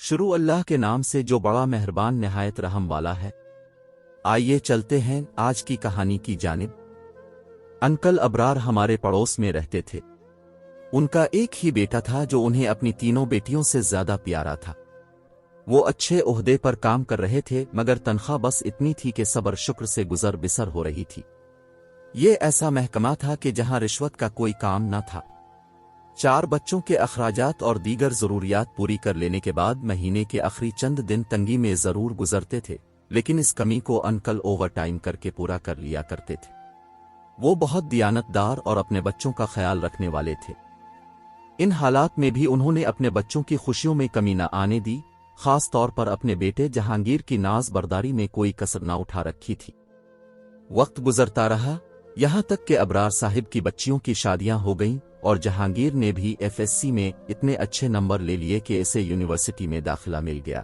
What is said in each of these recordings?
شروع اللہ کے نام سے جو بڑا مہربان نہایت رحم والا ہے۔ آئیے چلتے ہیں آج کی کہانی کی جانب۔ انکل ابرار ہمارے پڑوس میں رہتے تھے۔ ان کا ایک ہی بیٹا تھا جو انہیں اپنی تینوں بیٹیوں سے زیادہ پیارا تھا۔ وہ اچھے عہدے پر کام کر رہے تھے مگر تنخواہ بس اتنی تھی کہ صبر شکر سے گزر بسر ہو رہی تھی۔ یہ ایسا محکمہ تھا کہ جہاں رشوت کا کوئی کام نہ تھا۔ 4 بچوں کے اخراجات اور دیگر ضروریات پوری کر لینے کے بعد مہینے کے آخری چند دن تنگی میں ضرور گزرتے تھے، لیکن اس کمی کو انکل اوور ٹائم کر کے پورا کر لیا کرتے تھے۔ وہ بہت دیانت دار اور اپنے بچوں کا خیال رکھنے والے تھے۔ ان حالات میں بھی انہوں نے اپنے بچوں کی خوشیوں میں کمی نہ آنے دی، خاص طور پر اپنے بیٹے جہانگیر کی ناز برداری میں کوئی کسر نہ اٹھا رکھی تھی۔ وقت گزرتا رہا، یہاں تک کہ ابرار صاحب کی بچیوں کی شادیاں ہو گئیں اور جہانگیر نے بھی FSC میں اتنے اچھے نمبر لے لیے کہ اسے یونیورسٹی میں داخلہ مل گیا۔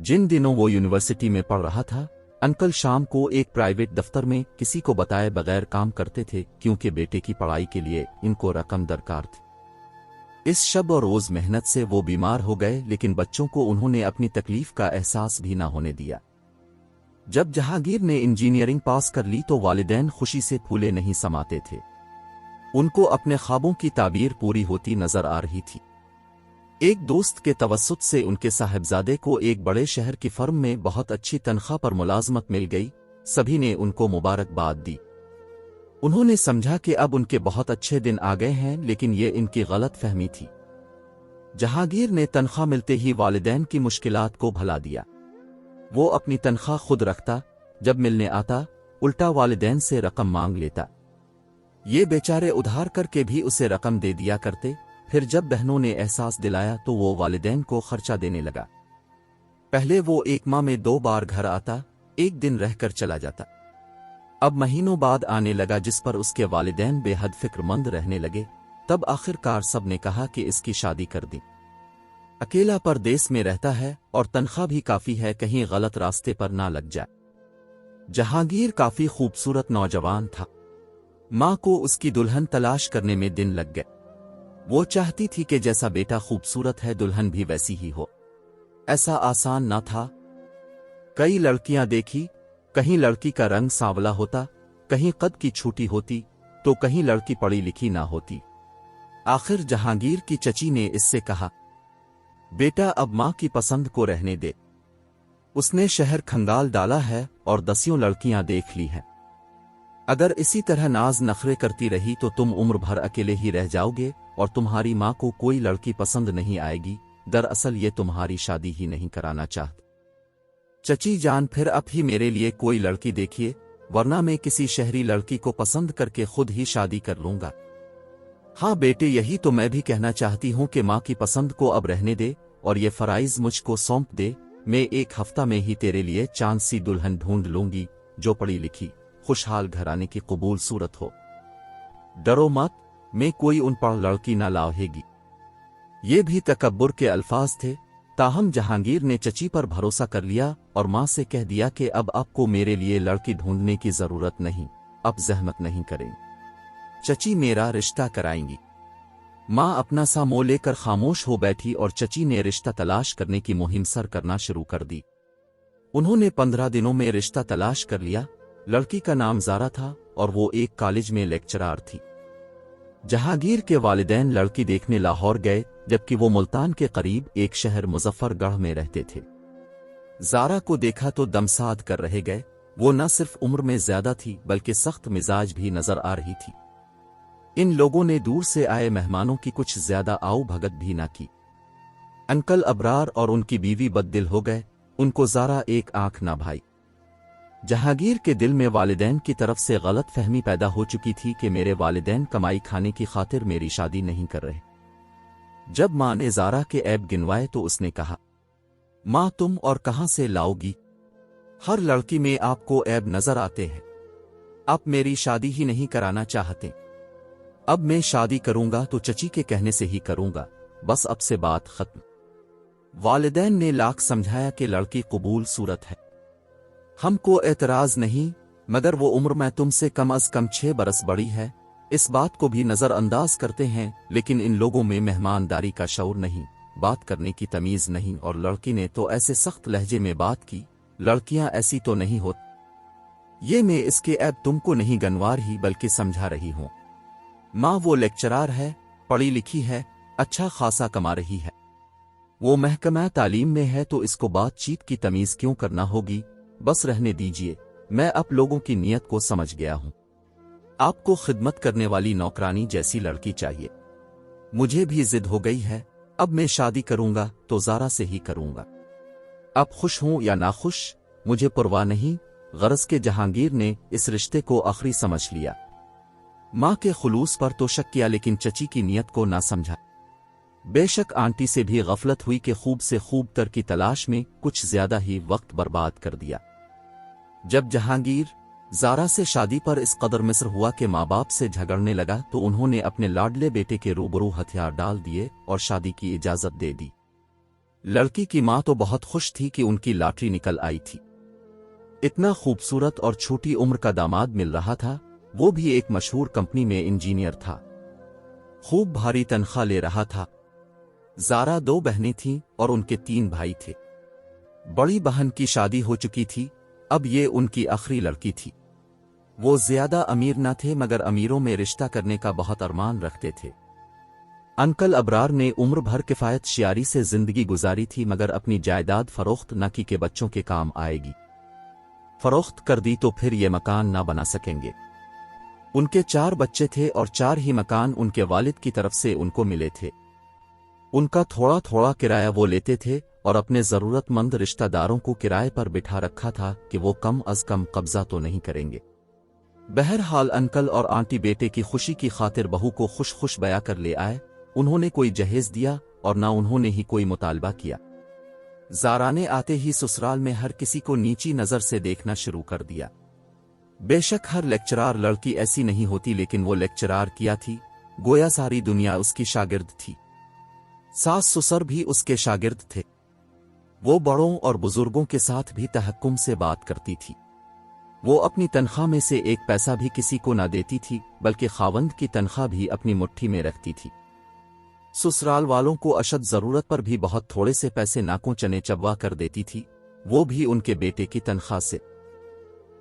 جن دنوں وہ یونیورسٹی میں پڑھ رہا تھا، انکل شام کو ایک پرائیویٹ دفتر میں کسی کو بتائے بغیر کام کرتے تھے کیونکہ بیٹے کی پڑھائی کے لیے ان کو رقم درکار تھی۔ اس شب اور روز محنت سے وہ بیمار ہو گئے، لیکن بچوں کو انہوں نے اپنی تکلیف کا احساس بھی نہ ہونے دیا۔ جب جہانگیر نے انجینئرنگ پاس کر لی تو والدین خوشی سے پھولے نہیں سماتے تھے۔ ان کو اپنے خوابوں کی تعبیر پوری ہوتی نظر آ رہی تھی۔ ایک دوست کے توسط سے ان کے صاحبزادے کو ایک بڑے شہر کی فرم میں بہت اچھی تنخواہ پر ملازمت مل گئی۔ سبھی نے ان کو مبارکباد دی۔ انہوں نے سمجھا کہ اب ان کے بہت اچھے دن آ گئے ہیں، لیکن یہ ان کی غلط فہمی تھی۔ جہانگیر نے تنخواہ ملتے ہی والدین کی مشکلات کو بھلا دیا۔ وہ اپنی تنخواہ خود رکھتا، جب ملنے آتا الٹا والدین سے رقم مانگ لیتا۔ یہ بیچارے ادھار کر کے بھی اسے رقم دے دیا کرتے۔ پھر جب بہنوں نے احساس دلایا تو وہ والدین کو خرچہ دینے لگا۔ پہلے وہ 1 ماہ میں 2 بار گھر آتا، 1 دن رہ کر چلا جاتا۔ اب مہینوں بعد آنے لگا، جس پر اس کے والدین بے حد فکر مند رہنے لگے۔ تب آخر کار سب نے کہا کہ اس کی شادی کر دی۔ اکیلا پردیس میں رہتا ہے اور تنخواہ بھی کافی ہے، کہیں غلط راستے پر نہ لگ جائے۔ جہانگیر کافی خوبصورت نوجوان تھا۔ ماں کو اس کی دلہن تلاش کرنے میں دن لگ گئے۔ وہ چاہتی تھی کہ جیسا بیٹا خوبصورت ہے دلہن بھی ویسی ہی ہو۔ ایسا آسان نہ تھا۔ کئی لڑکیاں دیکھی، کہیں لڑکی کا رنگ سانولا ہوتا، کہیں قد کی چھوٹی ہوتی، تو کہیں لڑکی پڑھی لکھی نہ ہوتی۔ آخر جہانگیر کی چچی نے اس سے کہا، بیٹا اب ماں کی پسند کو رہنے دے۔ اس نے شہر کھنگال ڈالا ہے اور 10 لڑکیاں دیکھ لی ہیں۔ اگر اسی طرح ناز نخرے کرتی رہی تو تم عمر بھر اکیلے ہی رہ جاؤ گے اور تمہاری ماں کو کوئی لڑکی پسند نہیں آئے گی۔ دراصل یہ تمہاری شادی ہی نہیں کرانا چاہتی۔ چچی جان پھر اب ہی میرے لیے کوئی لڑکی دیکھیے، ورنہ میں کسی شہری لڑکی کو پسند کر کے خود ہی شادی کر لوں گا۔ ہاں بیٹے، یہی تو میں بھی کہنا چاہتی ہوں کہ ماں کی پسند کو اب رہنے دے اور یہ فرائض مجھ کو سونپ دے۔ میں 1 ہفتہ میں ہی تیرے لیے چاند سی دلہن ڈھونڈ لوں گی جو پڑھی لکھی، خوشحال گھرانے کی قبول صورت ہو۔ ڈرو مت، میں کوئی ان پڑھ لڑکی نہ لاؤے گی۔ یہ بھی تکبر کے الفاظ تھے، تاہم جہانگیر نے چچی پر بھروسہ کر لیا اور ماں سے کہہ دیا کہ اب آپ کو میرے لیے لڑکی ڈھونڈنے کی ضرورت نہیں، اب زحمت نہیں کریں، چچی میرا رشتہ کرائیں گی۔ ماں اپنا سا منہ لے کر خاموش ہو بیٹھی اور چچی نے رشتہ تلاش کرنے کی مہم سر کرنا شروع کر دی۔ انہوں نے 15 دنوں میں رشتہ تلاش کر لیا۔ لڑکی کا نام زارا تھا اور وہ ایک کالج میں لیکچرار تھی۔ جہانگیر کے والدین لڑکی دیکھنے لاہور گئے، جبکہ وہ ملتان کے قریب ایک شہر مظفر گڑھ میں رہتے تھے۔ زارا کو دیکھا تو دمساد کر رہ گئے۔ وہ نہ صرف عمر میں زیادہ تھی بلکہ سخت مزاج بھی نظر آ رہی تھی۔ ان لوگوں نے دور سے آئے مہمانوں کی کچھ زیادہ آؤ بھگت بھی نہ کی۔ انکل ابرار اور ان کی بیوی بد دل ہو گئے، ان کو زارا ایک آنکھ نہ بھائی۔ جہانگیر کے دل میں والدین کی طرف سے غلط فہمی پیدا ہو چکی تھی کہ میرے والدین کمائی کھانے کی خاطر میری شادی نہیں کر رہے۔ جب ماں نے زارا کے عیب گنوائے تو اس نے کہا، ماں تم اور کہاں سے لاؤ گی؟ ہر لڑکی میں آپ کو عیب نظر آتے ہیں۔ آپ میری شادی ہی نہیں کرانا چاہتے۔ اب میں شادی کروں گا تو چچی کے کہنے سے ہی کروں گا، بس اب سے بات ختم۔ والدین نے لاکھ سمجھایا کہ لڑکی قبول صورت ہے، ہم کو اعتراض نہیں، مگر وہ عمر میں تم سے کم از کم 6 برس بڑی ہے، اس بات کو بھی نظر انداز کرتے ہیں، لیکن ان لوگوں میں مہمانداری کا شعور نہیں۔ بات کرنے کی تمیز نہیں، اور لڑکی نے تو ایسے سخت لہجے میں بات کی، لڑکیاں ایسی تو نہیں ہوتی، یہ میں اس کے عیب تم کو نہیں گنوار ہی بلکہ سمجھا رہی ہوں۔ ماں وہ لیکچرار ہے، پڑھی لکھی ہے، اچھا خاصا کما رہی ہے، وہ محکمہ تعلیم میں ہے، تو اس کو بات چیت کی تمیز کیوں کرنا ہوگی؟ بس رہنے دیجئے، میں آپ لوگوں کی نیت کو سمجھ گیا ہوں۔ آپ کو خدمت کرنے والی نوکرانی جیسی لڑکی چاہیے۔ مجھے بھی ضد ہو گئی ہے، اب میں شادی کروں گا تو زارا سے ہی کروں گا۔ اب خوش ہوں یا ناخوش مجھے پرواہ نہیں، غرض کے جہانگیر نے اس رشتے کو آخری سمجھ لیا۔ ماں کے خلوص پر تو شک کیا لیکن چچی کی نیت کو نہ سمجھا۔ بے شک آنٹی سے بھی غفلت ہوئی کہ خوب سے خوب تر کی تلاش میں کچھ زیادہ ہی وقت برباد کر دیا۔ جب جہانگیر زارا سے شادی پر اس قدر مصر ہوا کہ ماں باپ سے جھگڑنے لگا تو انہوں نے اپنے لاڈلے بیٹے کے روبرو ہتھیار ڈال دیے اور شادی کی اجازت دے دی۔ لڑکی کی ماں تو بہت خوش تھی کہ ان کی لاٹری نکل آئی تھی، اتنا خوبصورت اور چھوٹی عمر کا داماد مل رہا تھا، وہ بھی ایک مشہور کمپنی میں انجینئر تھا، خوب بھاری تنخواہ لے رہا تھا۔ زارا 2 بہنیں تھیں اور ان کے 3 بھائی تھے۔ بڑی بہن کی شادی ہو چکی تھی، اب یہ ان کی آخری لڑکی تھی۔ وہ زیادہ امیر نہ تھے مگر امیروں میں رشتہ کرنے کا بہت ارمان رکھتے تھے۔ انکل ابرار نے عمر بھر کفایت شیاری سے زندگی گزاری تھی مگر اپنی جائیداد فروخت نہ کی کہ بچوں کے کام آئے گی، فروخت کر دی تو پھر یہ مکان نہ بنا سکیں گے۔ ان کے 4 بچے تھے اور 4 ہی مکان ان کے والد کی طرف سے ان کو ملے تھے۔ ان کا تھوڑا تھوڑا کرایہ وہ لیتے تھے اور اپنے ضرورت مند رشتہ داروں کو کرائے پر بٹھا رکھا تھا کہ وہ کم از کم قبضہ تو نہیں کریں گے۔ بہرحال انکل اور آنٹی بیٹے کی خوشی کی خاطر بہو کو خوش خوش بیاں کر لے آئے، انہوں نے کوئی جہیز دیا اور نہ انہوں نے ہی کوئی مطالبہ کیا۔ زارا نے آتے ہی سسرال میں ہر کسی کو نیچی نظر سے دیکھنا شروع کر دیا۔ بے شک ہر لیکچرار لڑکی ایسی نہیں ہوتی لیکن وہ لیکچرار کیا تھی، گویا ساری دنیا اس کی شاگرد تھی۔ ساس سسر بھی اس کے شاگرد تھے، وہ بڑوں اور بزرگوں کے ساتھ بھی تحکم سے بات کرتی تھی۔ وہ اپنی تنخواہ میں سے 1 پیسہ بھی کسی کو نہ دیتی تھی بلکہ خاوند کی تنخواہ بھی اپنی مٹھی میں رکھتی تھی۔ سسرال والوں کو اشد ضرورت پر بھی بہت تھوڑے سے پیسے ناکوں چنے چبوا کر دیتی تھی، وہ بھی ان کے بیٹے کی تنخواہ سے۔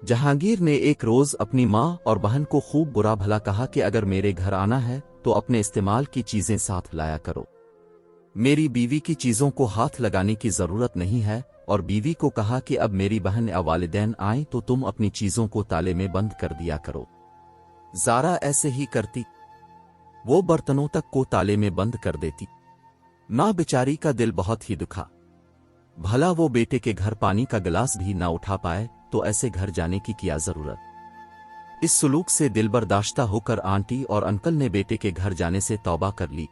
جہانگیر نے ایک روز اپنی ماں اور بہن کو خوب برا بھلا کہا کہ اگر میرے گھر آنا ہے تو اپنے استعمال کی چیزیں ساتھ لایا کرو، میری بیوی کی چیزوں کو ہاتھ لگانے کی ضرورت نہیں ہے، اور بیوی کو کہا کہ اب میری بہن یا والدین آئیں تو تم اپنی چیزوں کو تالے میں بند کر دیا کرو۔ زارا ایسے ہی کرتی، وہ برتنوں تک کو تالے میں بند کر دیتی۔ ماں بیچاری کا دل بہت ہی دکھا، بھلا وہ بیٹے کے گھر پانی کا گلاس بھی نہ اٹھا پائے تو ایسے گھر جانے کی کیا ضرورت۔ اس سلوک سے دل برداشتہ ہو کر آنٹی اور انکل نے بیٹے کے گھر جانے سے توبہ کر لی۔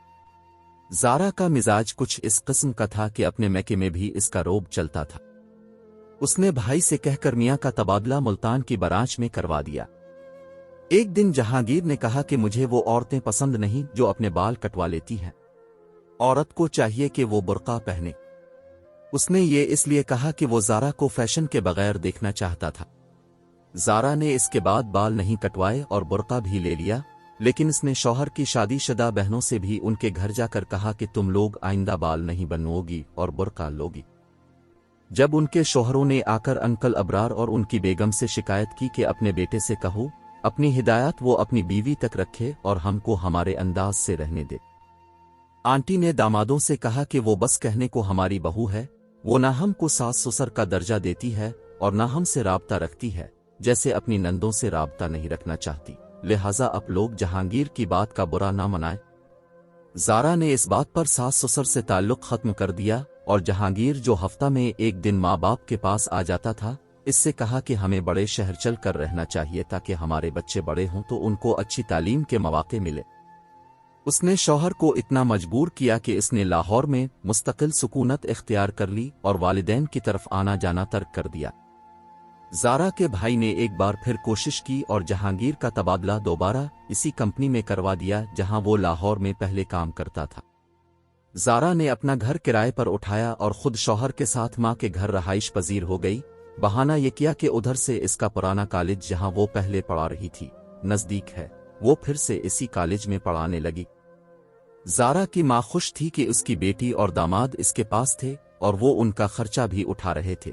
زارا کا مزاج کچھ اس قسم کا تھا کہ اپنے میکے میں بھی اس کا روب چلتا تھا۔ اس نے بھائی سے کہہ کر میاں کا تبادلہ ملتان کی برانچ میں کروا دیا۔ ایک دن جہانگیر نے کہا کہ مجھے وہ عورتیں پسند نہیں جو اپنے بال کٹوا لیتی ہیں، عورت کو چاہیے کہ وہ برقع پہنے۔ اس نے یہ اس لیے کہا کہ وہ زارا کو فیشن کے بغیر دیکھنا چاہتا تھا۔ زارا نے اس کے بعد بال نہیں کٹوائے اور برقع بھی لے لیا، لیکن اس نے شوہر کی شادی شدہ بہنوں سے بھی ان کے گھر جا کر کہا کہ تم لوگ آئندہ بال نہیں بنو گی اور برقع لوگی۔ جب ان کے شوہروں نے آ کر انکل ابرار اور ان کی بیگم سے شکایت کی کہ اپنے بیٹے سے کہو اپنی ہدایات وہ اپنی بیوی تک رکھے اور ہم کو ہمارے انداز سے رہنے دے، آنٹی نے دامادوں سے کہا کہ وہ بس کہنے کو ہماری بہو ہے، وہ نہ ہم کو ساس سسر کا درجہ دیتی ہے اور نہ ہم سے رابطہ رکھتی ہے، جیسے اپنی نندوں سے رابطہ نہیں رکھنا چاہتی، لہٰذا اب لوگ جہانگیر کی بات کا برا نہ منائے۔ زارا نے اس بات پر ساس سسر سے تعلق ختم کر دیا اور جہانگیر جو ہفتہ میں 1 دن ماں باپ کے پاس آ جاتا تھا، اس سے کہا کہ ہمیں بڑے شہر چل کر رہنا چاہیے تاکہ ہمارے بچے بڑے ہوں تو ان کو اچھی تعلیم کے مواقع ملے۔ اس نے شوہر کو اتنا مجبور کیا کہ اس نے لاہور میں مستقل سکونت اختیار کر لی اور والدین کی طرف آنا جانا ترک کر دیا۔ زارا کے بھائی نے ایک بار پھر کوشش کی اور جہانگیر کا تبادلہ دوبارہ اسی کمپنی میں کروا دیا جہاں وہ لاہور میں پہلے کام کرتا تھا۔ زارا نے اپنا گھر کرائے پر اٹھایا اور خود شوہر کے ساتھ ماں کے گھر رہائش پذیر ہو گئی۔ بہانہ یہ کیا کہ ادھر سے اس کا پرانا کالج جہاں وہ پہلے پڑھا رہی تھی نزدیک ہے، وہ پھر سے اسی کالج میں پڑھانے لگی۔ زارا کی ماں خوش تھی کہ اس کی بیٹی اور داماد اس کے پاس تھے اور وہ ان کا خرچہ بھی اٹھا رہے تھے۔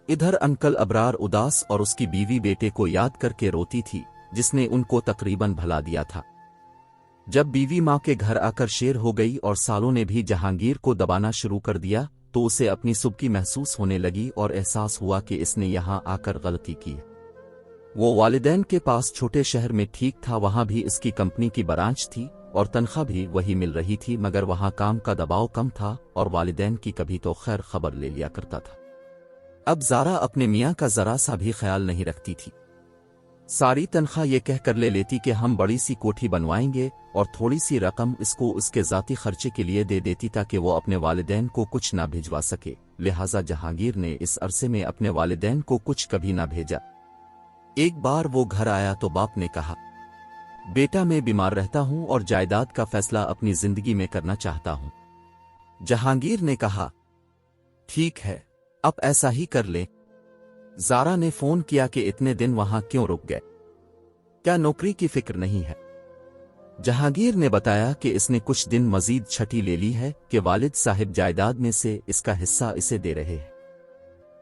ادھر انکل ابرار اداس اور اس کی بیوی بیٹے کو یاد کر کے روتی تھی جس نے ان کو تقریباً بھلا دیا تھا۔ جب بیوی ماں کے گھر آ کر شیر ہو گئی اور سالوں نے بھی جہانگیر کو دبانا شروع کر دیا تو اسے اپنی سبکی محسوس ہونے لگی اور احساس ہوا کہ اس نے یہاں آ کر غلطی کی۔ وہ والدین کے پاس چھوٹے شہر میں ٹھیک تھا، وہاں بھی اس کی کمپنی کی برانچ تھی اور تنخواہ بھی وہی مل رہی تھی، مگر وہاں کام کا دباؤ کم تھا اور والدین کی کبھی تو خیر خبر لے لیا کرتا تھا۔ اب زارا اپنے میاں کا ذرا سا بھی خیال نہیں رکھتی تھی۔ ساری تنخواہ یہ کہہ کر لے لیتی کہ ہم بڑی سی کوٹھی بنوائیں گے اور تھوڑی سی رقم اس کو اس کے ذاتی خرچے کے لیے دے دیتی تاکہ وہ اپنے والدین کو کچھ نہ بھجوا سکے، لہٰذا جہانگیر نے اس عرصے میں اپنے والدین کو کچھ کبھی نہ بھیجا۔ ایک بار وہ گھر آیا تو باپ نے کہا، بیٹا میں بیمار رہتا ہوں اور جائیداد کا فیصلہ اپنی زندگی میں کرنا چاہتا ہوں۔ جہانگیر نے کہا، ٹھیک ہے، اب ایسا ہی کر لیں۔ زارا نے فون کیا کہ اتنے دن وہاں کیوں رک گئے؟ کیا نوکری کی فکر نہیں ہے؟ جہانگیر نے بتایا کہ اس نے کچھ دن مزید چھٹی لے لی ہے کہ والد صاحب جائیداد میں سے اس کا حصہ اسے دے رہے ہیں۔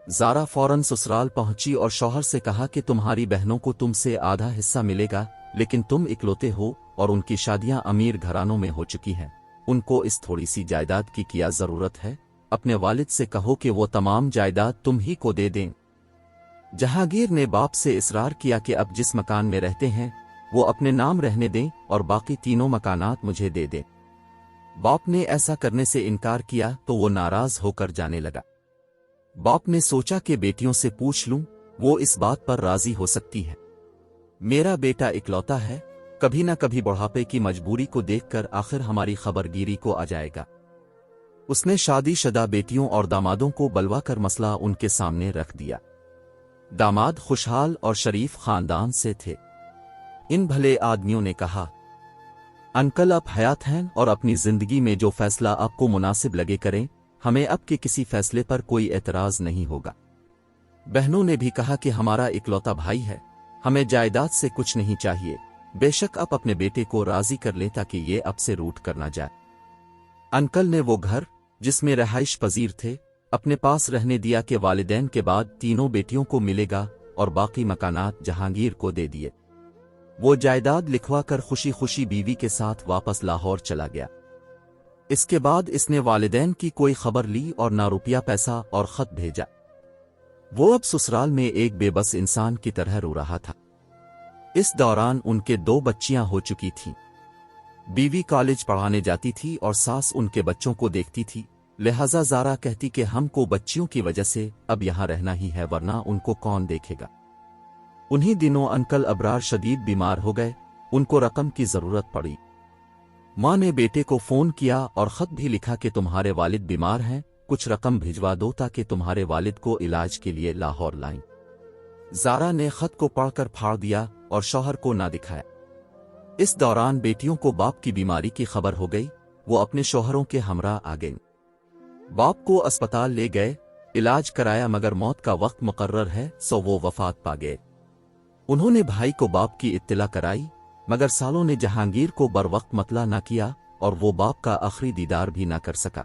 زارا فوراً سسرال پہنچی اور شوہر سے کہا کہ تمہاری بہنوں کو تم سے آدھا حصہ ملے گا، لیکن تم اکلوتے ہو اور ان کی شادیاں امیر گھرانوں میں ہو چکی ہیں، ان کو اس تھوڑی سی جائیداد کی کیا ضرورت ہے؟ اپنے والد سے کہو کہ وہ تمام جائیداد تم ہی کو دے دیں۔ جہانگیر نے باپ سے اصرار کیا کہ اب جس مکان میں رہتے ہیں وہ اپنے نام رہنے دیں اور باقی تینوں مکانات مجھے دے دیں۔ باپ نے ایسا کرنے سے انکار کیا تو وہ ناراض ہو کر جانے لگا۔ باپ نے سوچا کہ بیٹیوں سے پوچھ لوں، وہ اس بات پر راضی ہو سکتی ہے۔ میرا بیٹا اکلوتا ہے، کبھی نہ کبھی بڑھاپے کی مجبوری کو دیکھ کر آخر ہماری خبرگیری کو آ جائے گا۔ اس نے شادی شدہ بیٹیوں اور دامادوں کو بلوا کر مسئلہ ان کے سامنے رکھ دیا۔ داماد خوشحال اور شریف خاندان سے تھے۔ ان بھلے آدمیوں نے کہا، انکل آپ حیات ہیں اور اپنی زندگی میں جو فیصلہ آپ کو مناسب لگے کریں، ہمیں اب کے کسی فیصلے پر کوئی اعتراض نہیں ہوگا۔ بہنوں نے بھی کہا کہ ہمارا اکلوتا بھائی ہے، ہمیں جائیداد سے کچھ نہیں چاہیے، بے شک آپ اپنے بیٹے کو راضی کر لیں تاکہ یہ اب سے روٹ کر نہ جائے۔ انکل نے وہ گھر جس میں رہائش پذیر تھے اپنے پاس رہنے دیا کہ والدین کے بعد تینوں بیٹیوں کو ملے گا اور باقی مکانات جہانگیر کو دے دیے۔ وہ جائیداد لکھوا کر خوشی خوشی بیوی کے ساتھ واپس لاہور چلا گیا۔ اس کے بعد اس نے والدین کی کوئی خبر لی اور نہ روپیہ پیسہ اور خط بھیجا۔ وہ اب سسرال میں ایک بے بس انسان کی طرح رو رہا تھا۔ اس دوران ان کے 2 بچیاں ہو چکی تھیں۔ بیوی کالج پڑھانے جاتی تھی اور ساس ان کے بچوں کو دیکھتی تھی، لہٰذا زارا کہتی کہ ہم کو بچیوں کی وجہ سے اب یہاں رہنا ہی ہے، ورنہ ان کو کون دیکھے گا۔ انہی دنوں انکل ابرار شدید بیمار ہو گئے، ان کو رقم کی ضرورت پڑی۔ ماں نے بیٹے کو فون کیا اور خط بھی لکھا کہ تمہارے والد بیمار ہیں، کچھ رقم بھجوا دو تاکہ تمہارے والد کو علاج کے لیے لاہور لائیں۔ زارا نے خط کو پڑھ کر پھاڑ دیا اور شوہر کو نہ دکھایا۔ اس دوران بیٹیوں کو باپ کی بیماری کی خبر ہو گئی، وہ اپنے شوہروں کے ہمراہ آ گئیں۔ باپ کو اسپتال لے گئے، علاج کرایا، مگر موت کا وقت مقرر ہے سو وہ وفات پا گئے۔ انہوں نے بھائی کو باپ کی اطلاع کرائی، مگر سالوں نے جہانگیر کو بر وقت مطلع نہ کیا اور وہ باپ کا آخری دیدار بھی نہ کر سکا۔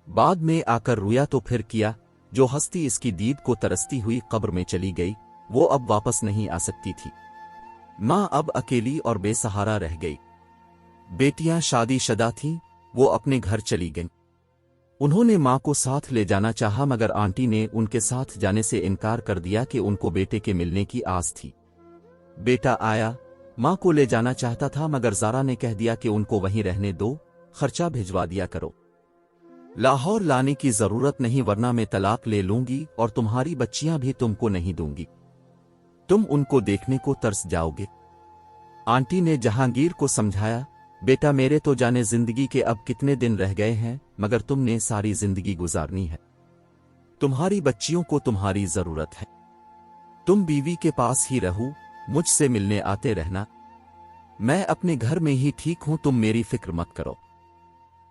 بعد میں آ کر رویا تو پھر کیا، جو ہستی اس کی دید کو ترستی ہوئی قبر میں چلی گئی، وہ اب واپس نہیں آ سکتی تھی۔ ماں اب اکیلی اور بے سہارا رہ گئی۔ بیٹیاں شادی شدہ تھیں، وہ اپنے گھر چلی گئیں۔ انہوں نے ماں کو ساتھ لے جانا چاہا، مگر آنٹی نے ان کے ساتھ جانے سے انکار کر دیا کہ ان کو بیٹے کے ملنے کی آس تھی۔ بیٹا آیا، ماں کو لے جانا چاہتا تھا، مگر زارا نے کہہ دیا کہ ان کو وہیں رہنے دو، خرچہ بھجوا دیا کرو۔ لاہور لانے کی ضرورت نہیں، ورنہ میں طلاق لے لوں گی اور تمہاری بچیاں بھی تم کو نہیں دوں گی، تم ان کو دیکھنے کو ترس جاؤ گے۔ آنٹی نے جہانگیر کو سمجھایا، بیٹا میرے تو جانے زندگی کے اب کتنے دن رہ گئے ہیں، مگر تم نے ساری زندگی گزارنی ہے، تمہاری بچیوں کو تمہاری ضرورت ہے، تم بیوی کے پاس ہی رہو، مجھ سے ملنے آتے رہنا، میں اپنے گھر میں ہی ٹھیک ہوں، تم میری فکر مت کرو۔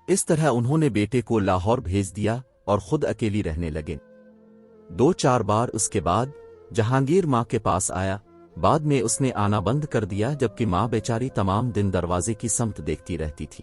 اس طرح انہوں نے بیٹے کو لاہور بھیج دیا اور خود اکیلی رہنے لگے۔ 2-4 بار اس کے بعد جہانگیر ماں کے پاس آیا، بعد میں اس نے آنا بند کر دیا، جبکہ ماں بیچاری تمام دن دروازے کی سمت دیکھتی رہتی تھی۔